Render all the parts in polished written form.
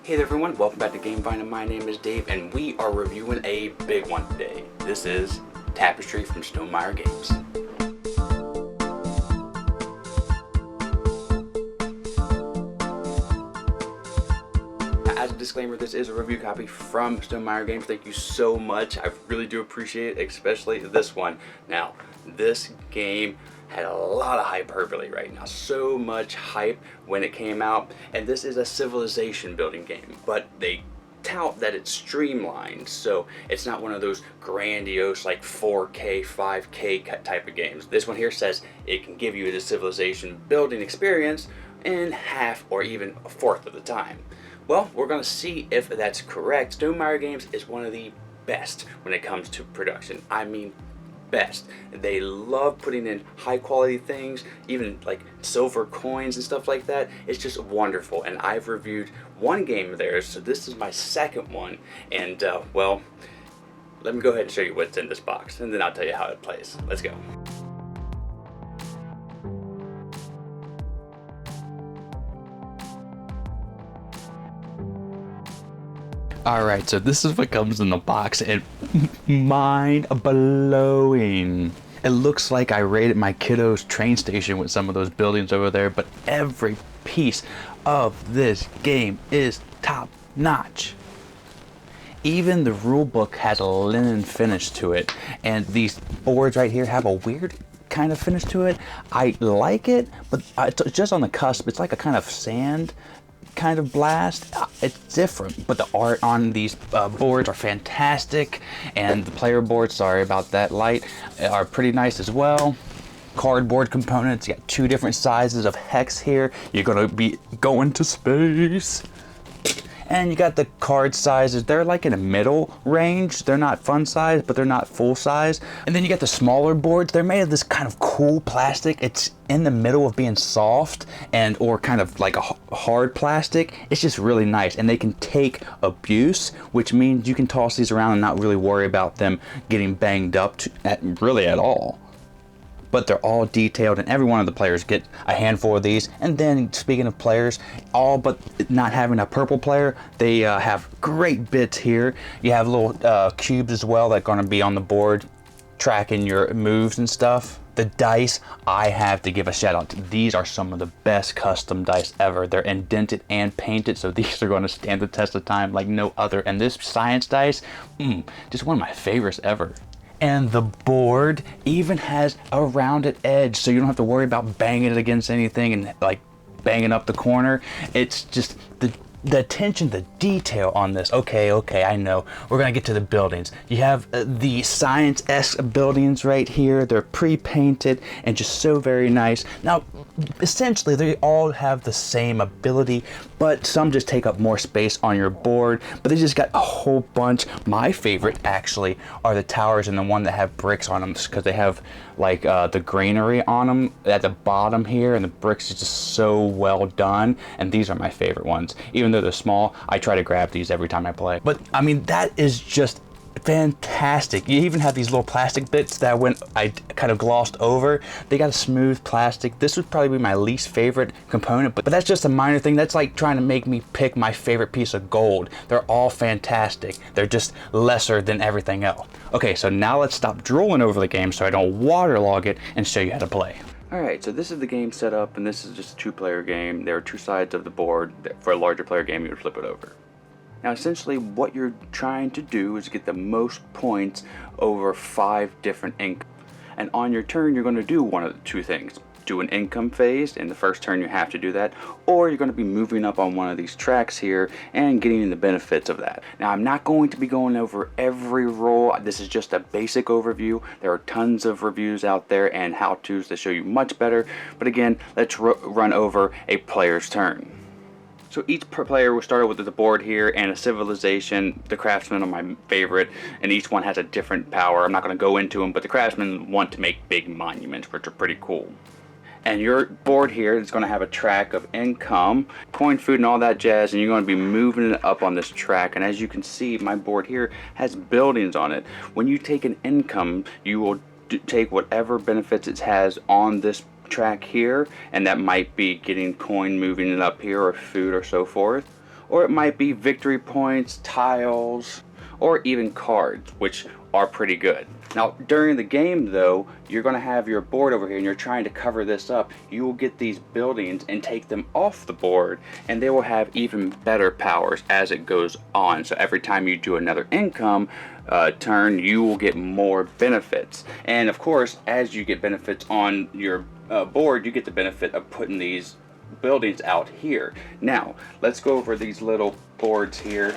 Hey there everyone, welcome back to Game Finder. My name is Dave and we are reviewing a big one today. This is Tapestry from Stonemaier Games. As a disclaimer, this is a review copy from Stonemaier Games. Thank you so much. I really do appreciate it, especially this one. Now, this game had a lot of hyperbole right now. So much hype when it came out. And this is a civilization building game, but they tout that it's streamlined, so it's not one of those grandiose like 4K, 5K type of games. This one here says it can give you the civilization building experience in half or even a fourth of the time. Well, we're going to see if that's correct. Stonemaier Games is one of the best when it comes to production. I mean, best. They love putting in high quality things, even like silver coins and stuff like that. It's just wonderful, and I've reviewed one game of theirs, so this is my second one, and well, let me go ahead and show you what's in this box, and then I'll tell you how it plays. Let's go. Alright, so this is what comes in the box, and mind blowing. It looks like I raided my kiddo's train station with some of those buildings over there, but every piece of this game is top notch. Even the rule book has a linen finish to it, and these boards right here have a weird kind of finish to it. I like it, but it's just on the cusp. It's like a kind of sand kind of blast. It's different, but the art on these boards are fantastic, and the player boards, sorry about that light, are pretty nice as well. Cardboard components, you got two different sizes of hex here. You're gonna be going to space. And you got the card sizes. They're like in a middle range. They're not fun size, but they're not full size. And then you got the smaller boards. They're made of this kind of cool plastic. It's in the middle of being soft and or kind of like a hard plastic. It's just really nice. And they can take abuse, which means you can toss these around and not really worry about them getting banged up really at all. But they're all detailed, and every one of the players get a handful of these. And then, speaking of players, all but not having a purple player, they have great bits here. You have little cubes as well that are going to be on the board, tracking your moves and stuff. The dice, I have to give a shout out to. These are some of the best custom dice ever. They're indented and painted, so these are going to stand the test of time like no other. And this science dice, just one of my favorites ever. And the board even has a rounded edge, so you don't have to worry about banging it against anything and like banging up the corner. It's just the attention, the detail on this. Okay, I know. We're gonna get to the buildings. You have the science-esque buildings right here. They're pre-painted and just so very nice. Now, essentially, they all have the same ability, but some just take up more space on your board, but they just got a whole bunch. My favorite, actually, are the towers and the one that have bricks on them, because they have like the greenery on them at the bottom here, and the bricks is just so well done, and these are my favorite ones. Even though they're small, I try to grab these every time I play. But I mean, that is just fantastic. You even have these little plastic bits that I kind of glossed over. They got a smooth plastic. This would probably be my least favorite component, but that's just a minor thing. That's like trying to make me pick my favorite piece of gold. They're all fantastic. They're just lesser than everything else. Okay, so now let's stop drooling over the game so I don't waterlog it and show you how to play. Alright, so this is the game setup, and this is just a two-player game. There are two sides of the board. For a larger player game, you would flip it over. Now, essentially, what you're trying to do is get the most points over 5 different incomes. And on your turn, you're going to do one of the two things. Do an income phase. In the first turn, you have to do that. Or you're going to be moving up on one of these tracks here and getting the benefits of that. Now, I'm not going to be going over every role. This is just a basic overview. There are tons of reviews out there and how-tos that show you much better. But again, let's run over a player's turn. So each player will start with the board here and a civilization. The craftsmen are my favorite, and each one has a different power. I'm not going to go into them, but the craftsmen want to make big monuments, which are pretty cool. And your board here is going to have a track of income, coin, food, and all that jazz, and you're going to be moving it up on this track. And as you can see, my board here has buildings on it. When you take an income, you will take whatever benefits it has on this track here, and that might be getting coin, moving it up here, or food, or so forth. or it might be victory points, tiles, or even cards, which are pretty good. Now during the game though, you're going to have your board over here and you're trying to cover this up. You will get these buildings and take them off the board, and they will have even better powers as it goes on. So every time you do another income turn, you will get more benefits. And of course, as you get benefits on your board, you get the benefit of putting these buildings out here. Now let's go over these little boards here.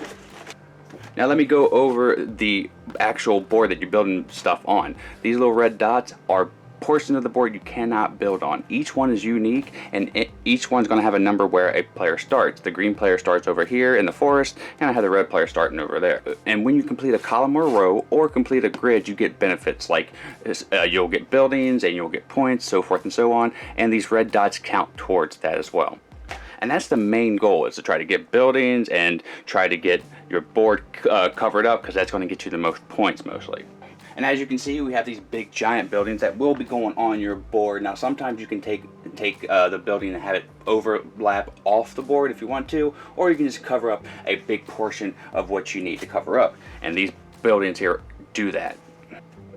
Now let me go over the actual board that you're building stuff on. These little red dots are portions of the board you cannot build on. Each one is unique, and each one's going to have a number where a player starts. The green player starts over here in the forest, and I have the red player starting over there. And when you complete a column or a row or complete a grid, you get benefits like you'll get buildings and you'll get points, so forth and so on, and these red dots count towards that as well. And that's the main goal, is to try to get buildings and try to get your board covered up, because that's going to get you the most points mostly. And as you can see, we have these big giant buildings that will be going on your board. Now sometimes you can take the building and have it overlap off the board if you want to, or you can just cover up a big portion of what you need to cover up. And these buildings here do that.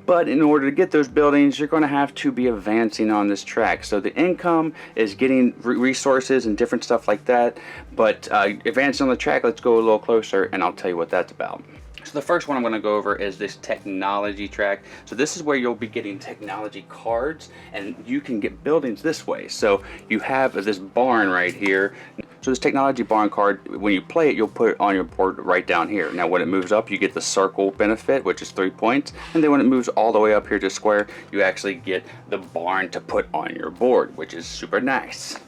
But in order to get those buildings, you're going to have to be advancing on this track. So the income is getting resources and different stuff like that. But advancing on the track, let's go a little closer and I'll tell you what that's about. So the first one I'm going to go over is this technology track. So this is where you'll be getting technology cards, and you can get buildings this way. So you have this barn right here. So this technology barn card, when you play it, you'll put it on your board right down here. Now when it moves up, you get the circle benefit, which is 3 points. And then when it moves all the way up here to square, you actually get the barn to put on your board, which is super nice.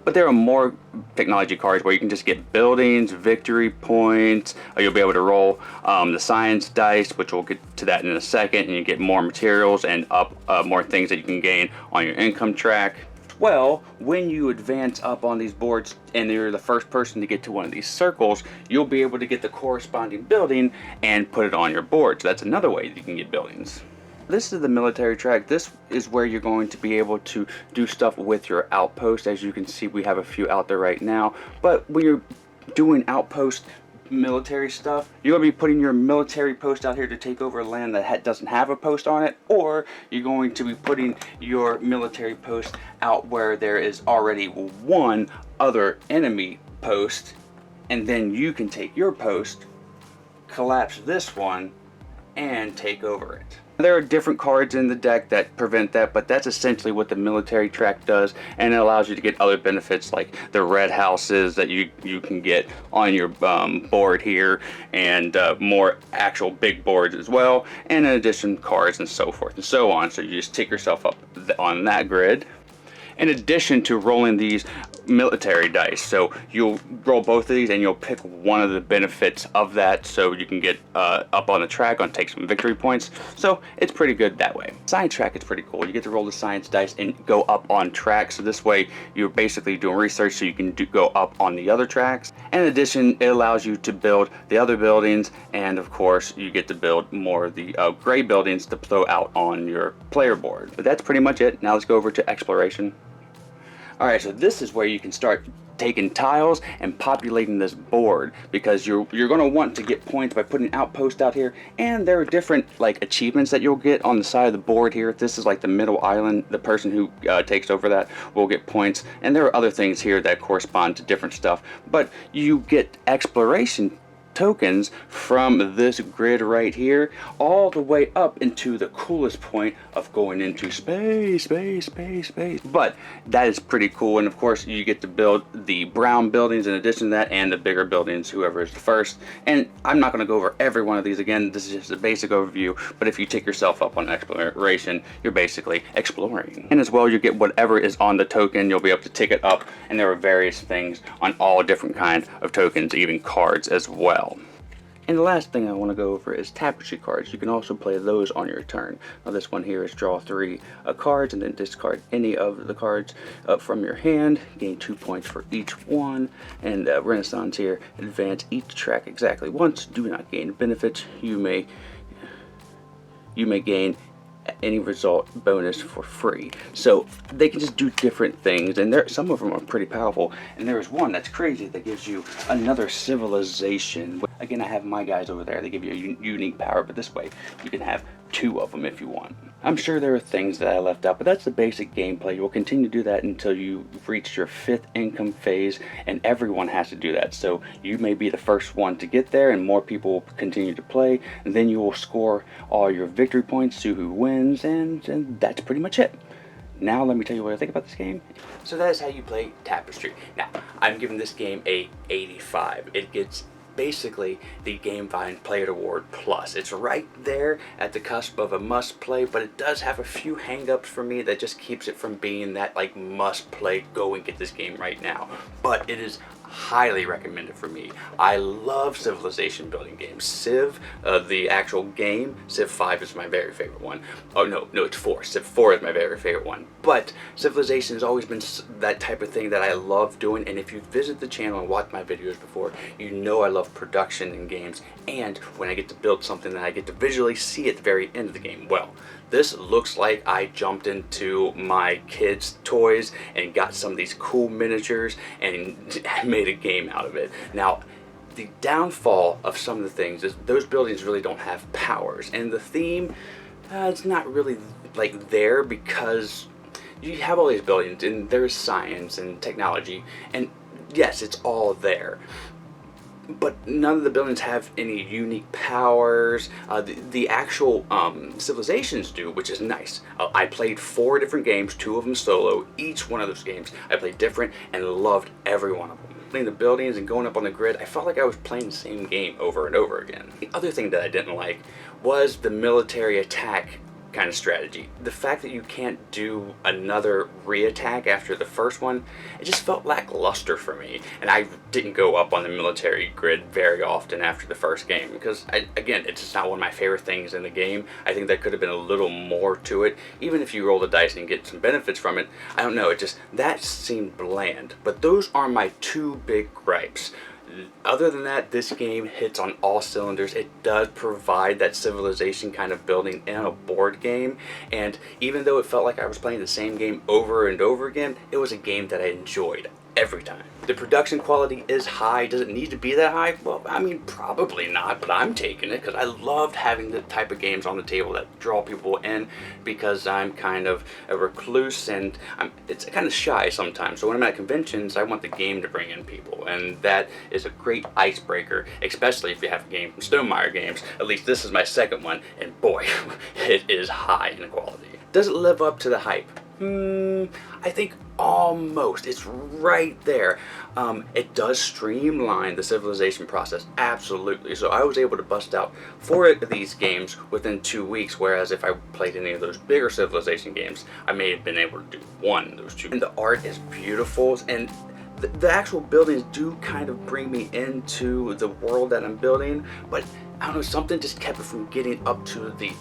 But there are more technology cards where you can just get buildings, victory points, you'll be able to roll the science dice, which we'll get to that in a second, and you get more materials and more things that you can gain on your income track. Well, when you advance up on these boards and you're the first person to get to one of these circles, you'll be able to get the corresponding building and put it on your board. So that's another way that you can get buildings. This is the military track. This is where you're going to be able to do stuff with your outpost. As you can see, we have a few out there right now. But when you're doing outpost military stuff, you're going to be putting your military post out here to take over land that doesn't have a post on it, or you're going to be putting your military post out where there is already one other enemy post, and then you can take your post, collapse this one, and take over it. There are different cards in the deck that prevent that, but that's essentially what the military track does, and it allows you to get other benefits like the red houses that you can get on your board here, and more actual big boards as well, and in addition cards and so forth and so on. So you just tick yourself up on that grid, in addition to rolling these military dice. So you'll roll both of these and you'll pick one of the benefits of that, so you can get up on the track and take some victory points. So it's pretty good that way. Science track is pretty cool. You get to roll the science dice and go up on track, so this way you're basically doing research so you can go up on the other tracks. And in addition, it allows you to build the other buildings, and of course you get to build more of the gray buildings to throw out on your player board. But that's pretty much it. Now let's go over to exploration. Alright, so this is where you can start taking tiles and populating this board, because you're going to want to get points by putting outposts out here, and there are different like achievements that you'll get on the side of the board here. This is like the middle island. The person who takes over that will get points, and there are other things here that correspond to different stuff, but you get exploration tokens from this grid right here all the way up into the coolest point of going into space. But that is pretty cool, and of course you get to build the brown buildings in addition to that, and the bigger buildings, whoever is the first. And I'm not going to go over every one of these again. This is just a basic overview, but if you take yourself up on exploration, you're basically exploring. And as well, you get whatever is on the token. You'll be able to tick it up, and there are various things on all different kinds of tokens, even cards as well. And the last thing I want to go over is Tapestry cards. You can also play those on your turn. Now this one here is draw 3 cards and then discard any of the cards from your hand. Gain 2 points for each one. And Renaissance here, advance each track exactly once. Do not gain benefits. You may gain any result bonus for free. So they can just do different things, and some of them are pretty powerful. And there is one that's crazy that gives you another civilization. Again, I have my guys over there. They give you a unique power, but this way you can have 2 of them if you want. I'm sure there are things that I left out, but that's the basic gameplay. You will continue to do that until you've reached your 5th income phase, and everyone has to do that. So you may be the first one to get there, and more people will continue to play, and then you will score all your victory points, see who wins, and that's pretty much it. Now let me tell you what I think about this game. So that is how you play Tapestry. Now, I'm giving this game a 85. It gets basically the GameVine Play It Award Plus. It's right there at the cusp of a must play, but it does have a few hang-ups for me that just keeps it from being that like must play, go and get this game right now. But it is highly recommended for me. I love civilization building games. Civ, the actual game, Civ 5 is my very favorite one. Oh no, it's 4. Civ 4 is my very favorite one. But Civilization has always been that type of thing that I love doing, and if you visit the channel and watch my videos before, you know I love production in games, and when I get to build something that I get to visually see at the very end of the game. Well, this looks like I jumped into my kids' toys and got some of these cool miniatures and made a game out of it. Now, the downfall of some of the things is those buildings really don't have powers, and the theme, it's not really like there, because you have all these buildings and there's science and technology, and yes, it's all there. But none of the buildings have any unique powers. The actual civilizations do, which is nice. I played 4 different games, 2 of them solo. Each one of those games I played different and loved every one of them. Playing the buildings and going up on the grid, I felt like I was playing the same game over and over again. The other thing that I didn't like was the military attack kind of strategy. The fact that you can't do another re-attack after the first one, it just felt lackluster for me, and I didn't go up on the military grid very often after the first game, because again, it's just not one of my favorite things in the game. I think there could have been a little more to it, even if you roll the dice and get some benefits from it. I don't know, that seemed bland. But those are my 2 big gripes. Other than that, this game hits on all cylinders. It does provide that civilization kind of building in a board game, and even though it felt like I was playing the same game over and over again, it was a game that I enjoyed every time. The production quality is high. Does it need to be that high? Well, I mean, probably not, but I'm taking it because I loved having the type of games on the table that draw people in, because I'm kind of a recluse and it's kind of shy sometimes. So when I'm at conventions, I want the game to bring in people, and that is a great icebreaker, especially if you have a game from Stonemaier Games. At least this is my 2nd one, and boy, it is high in quality. Does it live up to the hype? I think almost. It's right there. It does streamline the civilization process, absolutely. So I was able to bust out 4 of these games within 2 weeks, whereas if I played any of those bigger civilization games, I may have been able to do 1 of those 2. And the art is beautiful, and the actual buildings do kind of bring me into the world that I'm building, but I don't know, something just kept it from getting up to the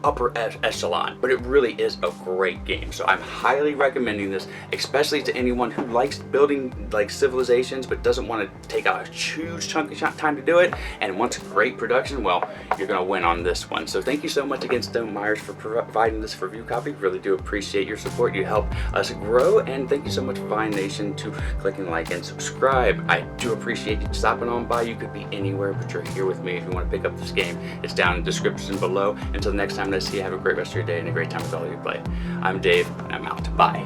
upper echelon. But it really is a great game, so I'm highly recommending this, especially to anyone who likes building civilizations but doesn't want to take a huge chunk of time to do it and wants great production. Well, you're gonna win on this one. So thank you so much again, Stonemaier, for providing this review copy. Really do appreciate your support. You help us grow, and thank you so much, Vine Nation, to clicking like and subscribe. I do appreciate you stopping on by. You could be anywhere, but you're here with me. If you want to pick up this game, it's down in the description below. Until the next time that I see you, have a great rest of your day and a great time with all of you play. I'm Dave, and I'm out. Bye.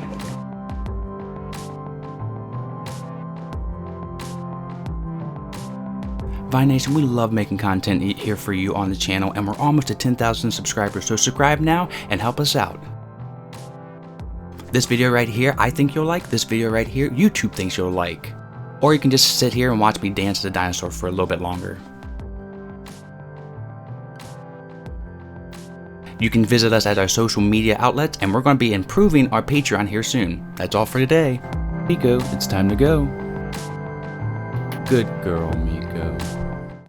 Vine Nation, we love making content here for you on the channel, and we're almost at 10,000 subscribers, so subscribe now and help us out. This video right here, I think you'll like. This video right here, YouTube thinks you'll like. Or you can just sit here and watch me dance the dinosaur for a little bit longer. You can visit us at our social media outlets, and we're going to be improving our Patreon here soon. That's all for today. Miko, it's time to go. Good girl, Miko.